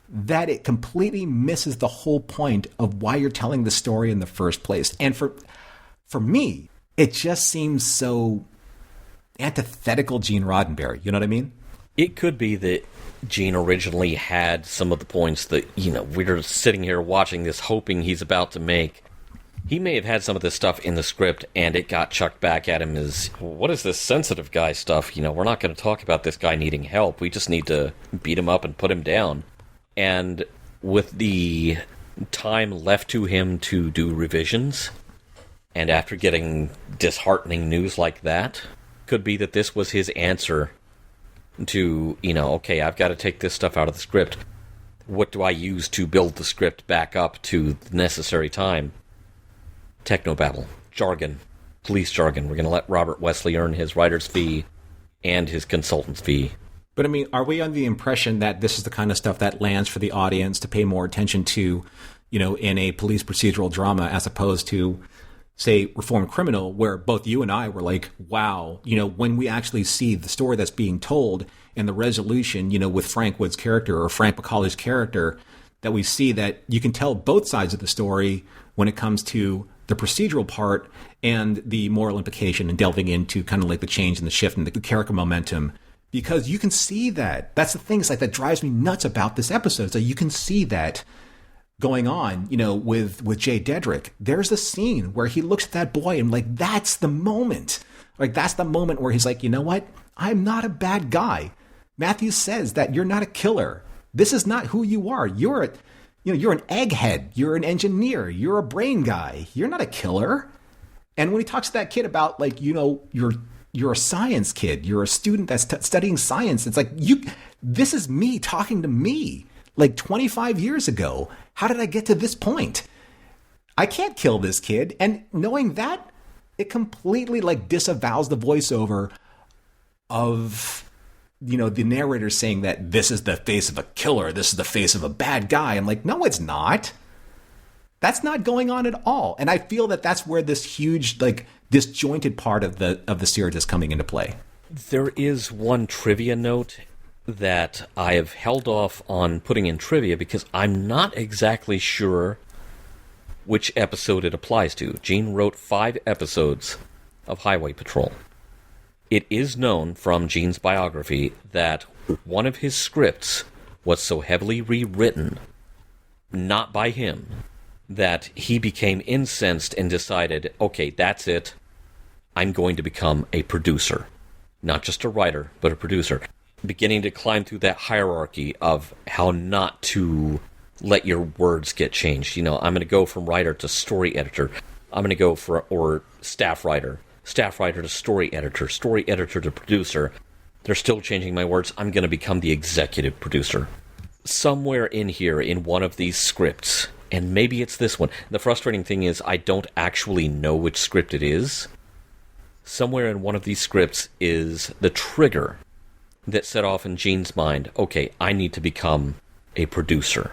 that it completely misses the whole point of why you're telling the story in the first place. And for me, it just seems so antithetical Gene Roddenberry. You know what I mean? It could be that Gene originally had some of the points that, we're sitting here watching this hoping he's about to make. He may have had some of this stuff in the script and it got chucked back at him as, what is this sensitive guy stuff? We're not going to talk about this guy needing help. We just need to beat him up and put him down. And with the time left to him to do revisions, and after getting disheartening news like that, could be that this was his answer to, okay, I've got to take this stuff out of the script. What do I use to build the script back up to the necessary time? Technobabble, jargon, police jargon. We're going to let Robert Wesley earn his writer's fee and his consultant's fee. But are we under the impression that this is the kind of stuff that lands for the audience to pay more attention to, in a police procedural drama as opposed to, say, Reformed Criminal, where both you and I were like, wow, when we actually see the story that's being told and the resolution, with Frank Wood's character or Frank Bacalli's character, that we see that you can tell both sides of the story when it comes to the procedural part and the moral implication and delving into kind of like the change and the shift and the character momentum because you can see that. That's the thing, that drives me nuts about this episode. So you can see that going on, with Jay Dedrick. There's a scene where he looks at that boy and that's the moment. That's the moment where he's like, you know what? I'm not a bad guy. Mathews says that you're not a killer. This is not who you are. You're an egghead. You're an engineer. You're a brain guy. You're not a killer. And when he talks to that kid about you're a science kid. You're a student that's studying science. It's this is me talking to me 25 years ago. How did I get to this point? I can't kill this kid. And knowing that, it completely disavows the voiceover of, the narrator saying that this is the face of a killer. This is the face of a bad guy. I'm no, it's not. That's not going on at all. And I feel that that's where this huge, disjointed part of the series is coming into play. There is one trivia note that I have held off on putting in trivia because I'm not exactly sure which episode it applies to. Gene wrote 5 episodes of Highway Patrol. It is known from Gene's biography that one of his scripts was so heavily rewritten, not by him, that he became incensed and decided, okay, that's it. I'm going to become a producer. Not just a writer, but a producer. Beginning to climb through that hierarchy of how not to let your words get changed. I'm going to go from writer to story editor. I'm going to go or staff writer to story editor to producer. They're still changing my words. I'm going to become the executive producer. Somewhere in here, in one of these scripts, and maybe it's this one. The frustrating thing is I don't actually know which script it is. Somewhere in one of these scripts is the trigger that set off in Gene's mind, okay, I need to become a producer,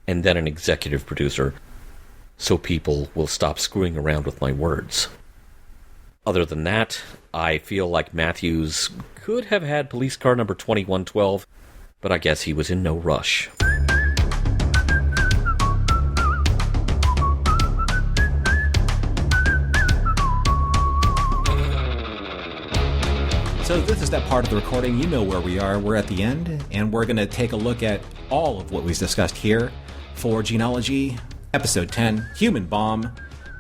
and then an executive producer, so people will stop screwing around with my words. Other than that, I feel like Mathews could have had police car number 2112, but I guess he was in no rush. So this is that part of the recording. You know where we are. We're at the end, and we're going to take a look at all of what we've discussed here for Gene-ology, Episode 10, Human Bomb.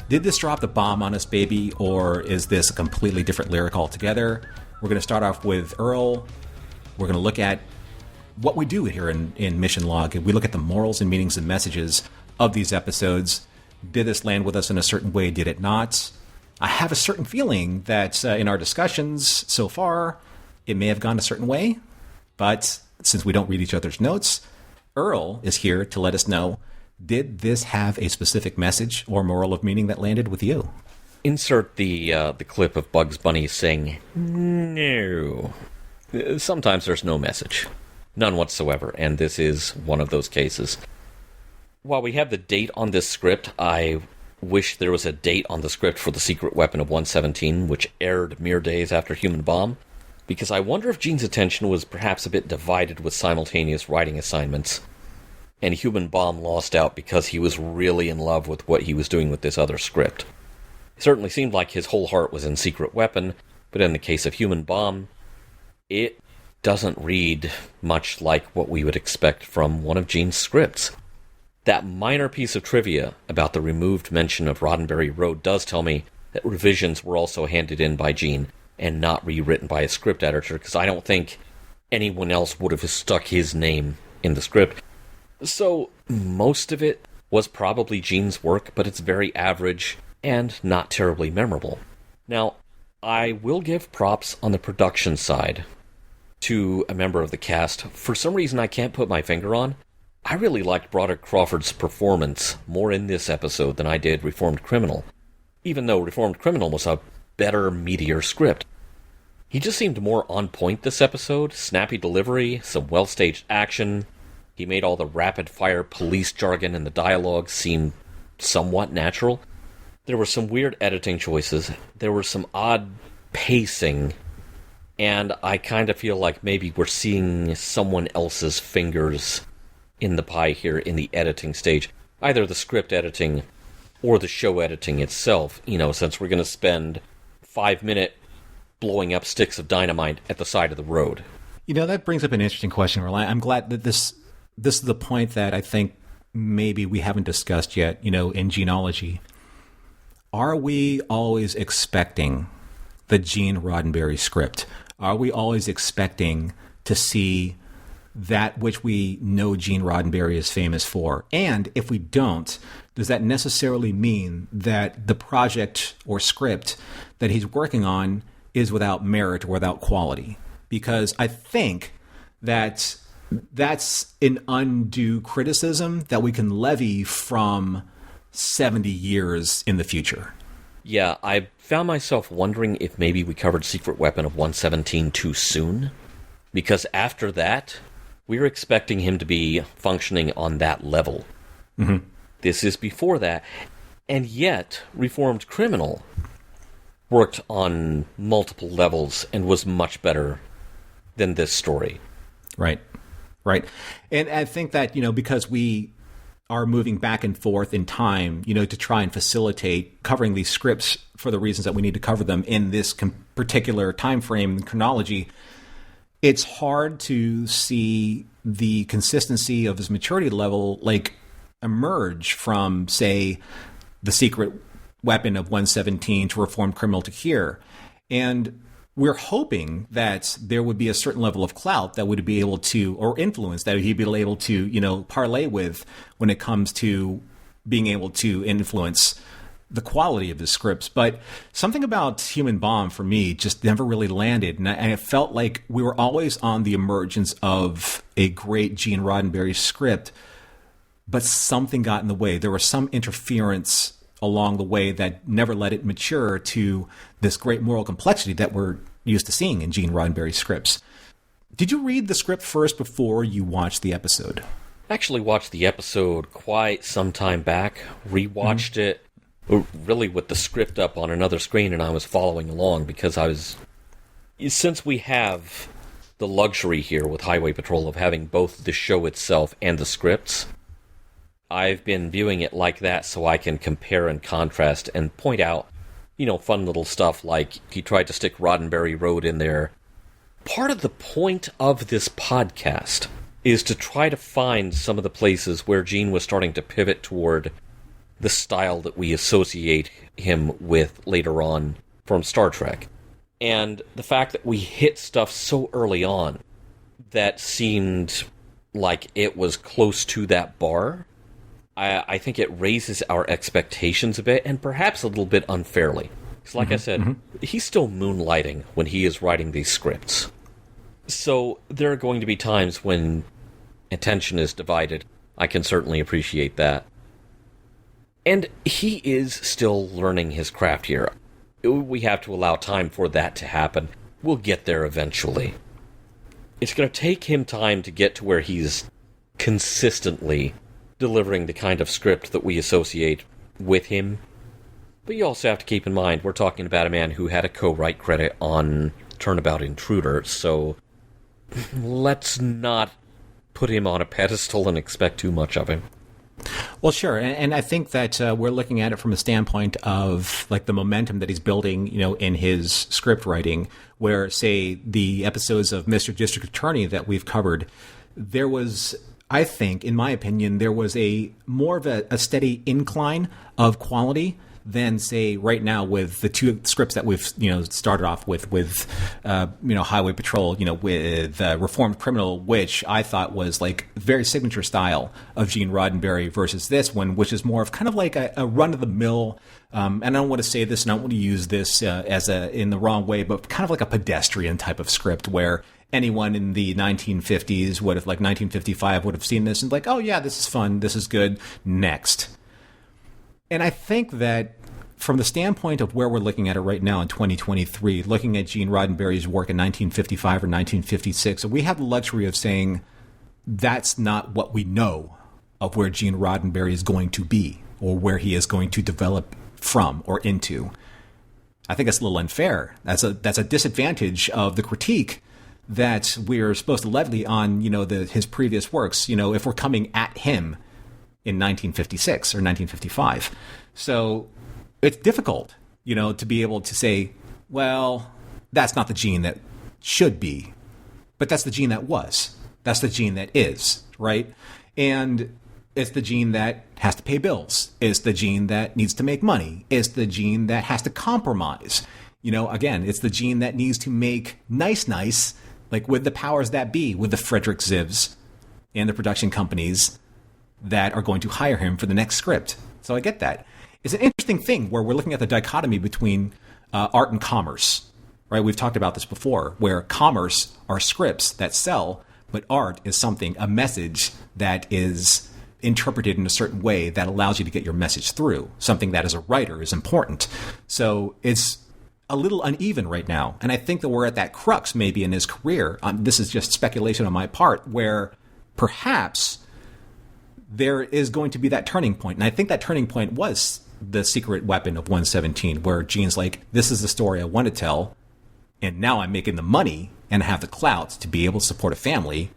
Did this drop the bomb on us, baby, or is this a completely different lyric altogether? We're going to start off with Earl. We're going to look at what we do here in Mission Log. We look at the morals and meanings and messages of these episodes. Did this land with us in a certain way? Did it not? I have a certain feeling that in our discussions so far, it may have gone a certain way, but since we don't read each other's notes, Earl is here to let us know, did this have a specific message or moral of meaning that landed with you? Insert the clip of Bugs Bunny saying, no. Sometimes there's no message. None whatsoever, and this is one of those cases. While we have the date on this script, I wish there was a date on the script for The Secret Weapon of 117, which aired mere days after Human Bomb, because I wonder if Gene's attention was perhaps a bit divided with simultaneous writing assignments, and Human Bomb lost out because he was really in love with what he was doing with this other script. It certainly seemed like his whole heart was in Secret Weapon, but in the case of Human Bomb, it doesn't read much like what we would expect from one of Gene's scripts. That minor piece of trivia about the removed mention of Roddenberry Road does tell me that revisions were also handed in by Gene and not rewritten by a script editor, because I don't think anyone else would have stuck his name in the script. So most of it was probably Gene's work, but it's very average and not terribly memorable. Now, I will give props on the production side to a member of the cast. For some reason I can't put my finger on, I really liked Broderick Crawford's performance more in this episode than I did Reformed Criminal, even though Reformed Criminal was a better, meatier script. He just seemed more on point this episode, snappy delivery, some well-staged action. He made all the rapid-fire police jargon and the dialogue seem somewhat natural. There were some weird editing choices, there was some odd pacing, and I kind of feel like maybe we're seeing someone else's fingers in the pie here in the editing stage. Either the script editing or the show editing itself, since we're going to spend 5 minutes blowing up sticks of dynamite at the side of the road. That brings up an interesting question, Roland. I'm glad that this is the point that I think maybe we haven't discussed yet, in Gene-ology. Are we always expecting the Gene Roddenberry script? Are we always expecting to see that which we know Gene Roddenberry is famous for? And if we don't, does that necessarily mean that the project or script that he's working on is without merit or without quality? Because I think that that's an undue criticism that we can levy from 70 years in the future. Yeah, I found myself wondering if maybe we covered Secret Weapon of 117 too soon. Because after that, we were expecting him to be functioning on that level. Mm-hmm. This is before that. And yet, Reformed Criminal worked on multiple levels and was much better than this story. Right. And I think that, because we are moving back and forth in time, to try and facilitate covering these scripts for the reasons that we need to cover them in this particular time frame and chronology, it's hard to see the consistency of his maturity level emerge from, say, the Secret Weapon of 117 to Reformed Criminal to here. And we're hoping that there would be a certain level of clout that would be able to, or influence that he'd be able to, parlay with when it comes to being able to influence the quality of the scripts. But something about Human Bomb for me just never really landed. And it felt like we were always on the emergence of a great Gene Roddenberry script, but something got in the way. There was some interference along the way that never let it mature to this great moral complexity that we're used to seeing in Gene Roddenberry scripts. Did you read the script first before you watched the episode? I actually watched the episode quite some time back, rewatched it, really with the script up on another screen, and I was following along because since we have the luxury here with Highway Patrol of having both the show itself and the scripts, I've been viewing it like that so I can compare and contrast and point out, fun little stuff like he tried to stick Roddenberry Road in there. Part of the point of this podcast is to try to find some of the places where Gene was starting to pivot toward the style that we associate him with later on from Star Trek. And the fact that we hit stuff so early on that seemed like it was close to that bar, I think it raises our expectations a bit, and perhaps a little bit unfairly. Because like I said, he's still moonlighting when he is writing these scripts. So there are going to be times when attention is divided. I can certainly appreciate that. And he is still learning his craft here. We have to allow time for that to happen. We'll get there eventually. It's going to take him time to get to where he's consistently delivering the kind of script that we associate with him. But you also have to keep in mind, we're talking about a man who had a co-write credit on Turnabout Intruder, so let's not put him on a pedestal and expect too much of him. Well, sure, and I think that we're looking at it from a standpoint of the momentum that he's building, in his script writing, where, say, the episodes of Mr. District Attorney that we've covered, there was, I think, in my opinion, there was a more of a steady incline of quality than, say, right now with the two scripts that we've, started off with Highway Patrol, with Reformed Criminal, which I thought was very signature style of Gene Roddenberry, versus this one, which is more of kind of like a run-of-the-mill, and I don't want to say this, and I don't want to use this in the wrong way, but kind of like a pedestrian type of script where anyone in the 1950s would have, 1955, would have seen this and oh yeah, this is fun, this is good, next. And I think that from the standpoint of where we're looking at it right now in 2023, looking at Gene Roddenberry's work in 1955 or 1956, we have the luxury of saying that's not what we know of where Gene Roddenberry is going to be or where he is going to develop from or into. I think that's a little unfair. That's a disadvantage of the critique that we're supposed to levy on, his previous works, if we're coming at him in 1956 or 1955. So it's difficult, to be able to say, well, that's not the Gene that should be But that's the gene that was. That's the gene that is, right? And it's the gene that has to pay bills. It's the gene that needs to make money. It's the gene that has to compromise. Again, it's the gene that needs to make nice, like with the powers that be, with the Frederick Zivs and the production companies that are going to hire him for the next script. So I get that. It's an interesting thing where we're looking at the dichotomy between art and commerce, right? We've talked about this before, where commerce are scripts that sell, but art is a message that is interpreted in a certain way that allows you to get your message through, something that as a writer is important. So it's a little uneven right now. And I think that we're at that crux maybe in his career. This is just speculation on my part, where perhaps there is going to be that turning point. And I think that turning point was the secret weapon of 117, where Gene's like, this is the story I want to tell, and now I'm making the money and have the clout to be able to support a family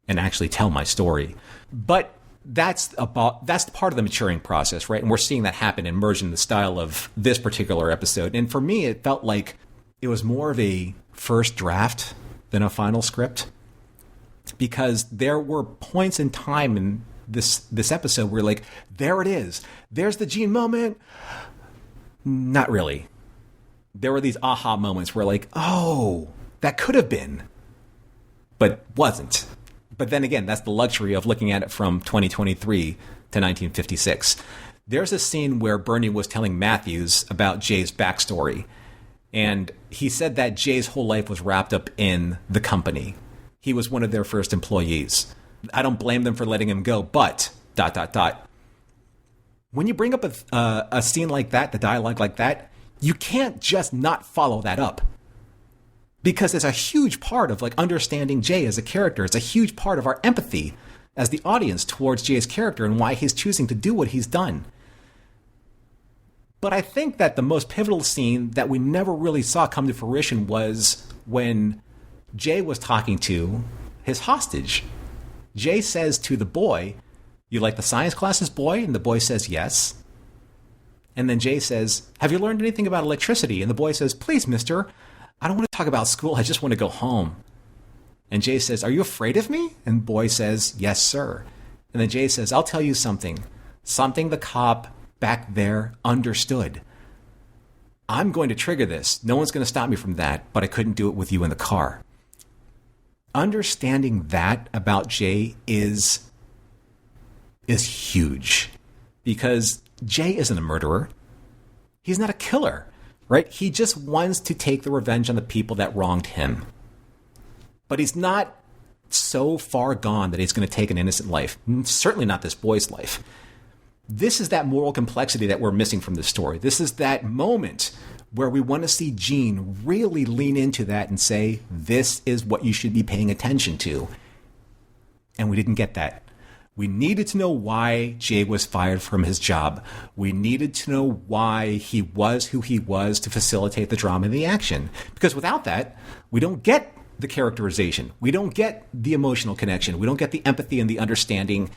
and actually tell my story. But that's part of the maturing process, right? And we're seeing that happen and merge in the style of this particular episode. And for me, it felt like it was more of a first draft than a final script, because there were points in time in this episode where, like, there it is. There's the Gene moment. Not really. There were these aha moments where, like, oh, that could have been, but wasn't. But then again, that's the luxury of looking at it from 2023 to 1956. There's a scene where Bernie was telling Mathews about Jay's backstory. And he said that Jay's whole life was wrapped up in the company. He was one of their first employees. I don't blame them for letting him go, but ... When you bring up a scene like that, the dialogue like that, you can't just not follow that up. Because it's a huge part of, like, understanding Jay as a character. It's a huge part of our empathy as the audience towards Jay's character and why he's choosing to do what he's done. But I think that the most pivotal scene that we never really saw come to fruition was when Jay was talking to his hostage. Jay says to the boy, "You like the science classes, boy?" And the boy says, "Yes." And then Jay says, "Have you learned anything about electricity?" And the boy says, "Please, mister, I don't want to talk about school. I just want to go home." And Jay says, "Are you afraid of me?" And the boy says, "Yes, sir." And then Jay says, "I'll tell you something the cop back there understood. I'm going to trigger this. No one's going to stop me from that, but I couldn't do it with you in the car." Understanding that about Jay is huge, because Jay isn't a murderer. He's not a killer, right? He just wants to take the revenge on the people that wronged him. But he's not so far gone that he's going to take an innocent life. Certainly not this boy's life. This is that moral complexity that we're missing from this story. This is that moment where we want to see Gene really lean into that and say, this is what you should be paying attention to. And we didn't get that. We needed to know why Jay was fired from his job. We needed to know why he was who he was to facilitate the drama and the action. Because without that, we don't get the characterization. We don't get the emotional connection. We don't get the empathy and the understanding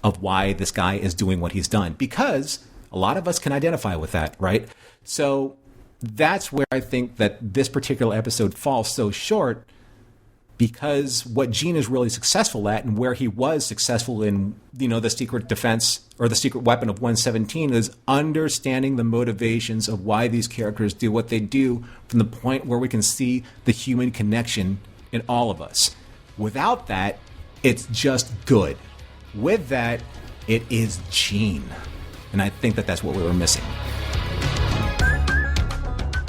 of why this guy is doing what he's done. Because a lot of us can identify with that, right? So that's where I think that this particular episode falls so short, because what Gene is really successful at, and where he was successful in, the secret defense or the secret weapon of 117, is understanding the motivations of why these characters do what they do, from the point where we can see the human connection in all of us. Without that, it's just good. With that, it is Gene. And I think that that's what we were missing.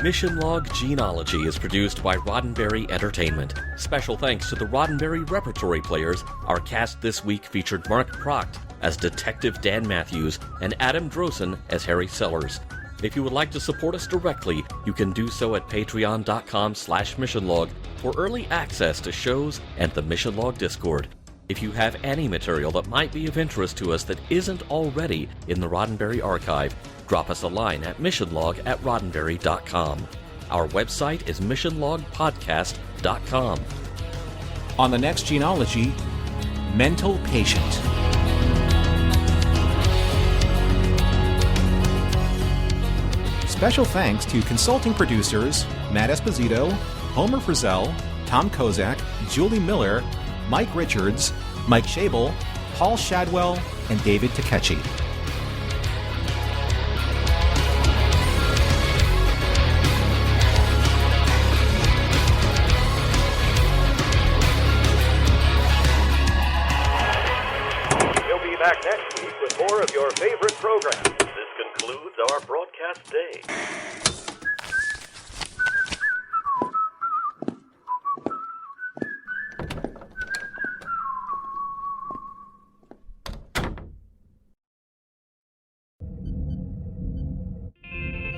Mission Log Gene-ology is produced by Roddenberry Entertainment. Special thanks to the Roddenberry Repertory Players. Our cast this week featured Mark Pracht as Detective Dan Mathews and Adam Drosin as Harry Sellers. If you would like to support us directly, you can do so at patreon.com/missionlog for early access to shows and the Mission Log Discord. If you have any material that might be of interest to us that isn't already in the Roddenberry archive, drop us a line at missionlog@roddenberry.com. Our website is missionlogpodcast.com. On the next Gene-ology, mental patient. Special thanks to consulting producers Matt Esposito, Homer Frizzell, Tom Kozak, Julie Miller, Mike Richards, Mike Schabel, Paul Shadwell, and David Takechi. We'll be back next week with more of your favorite programs. This concludes our broadcast day.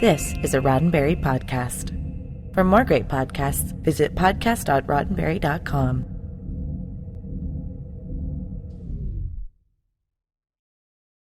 This is a Roddenberry podcast. For more great podcasts, visit podcast.roddenberry.com.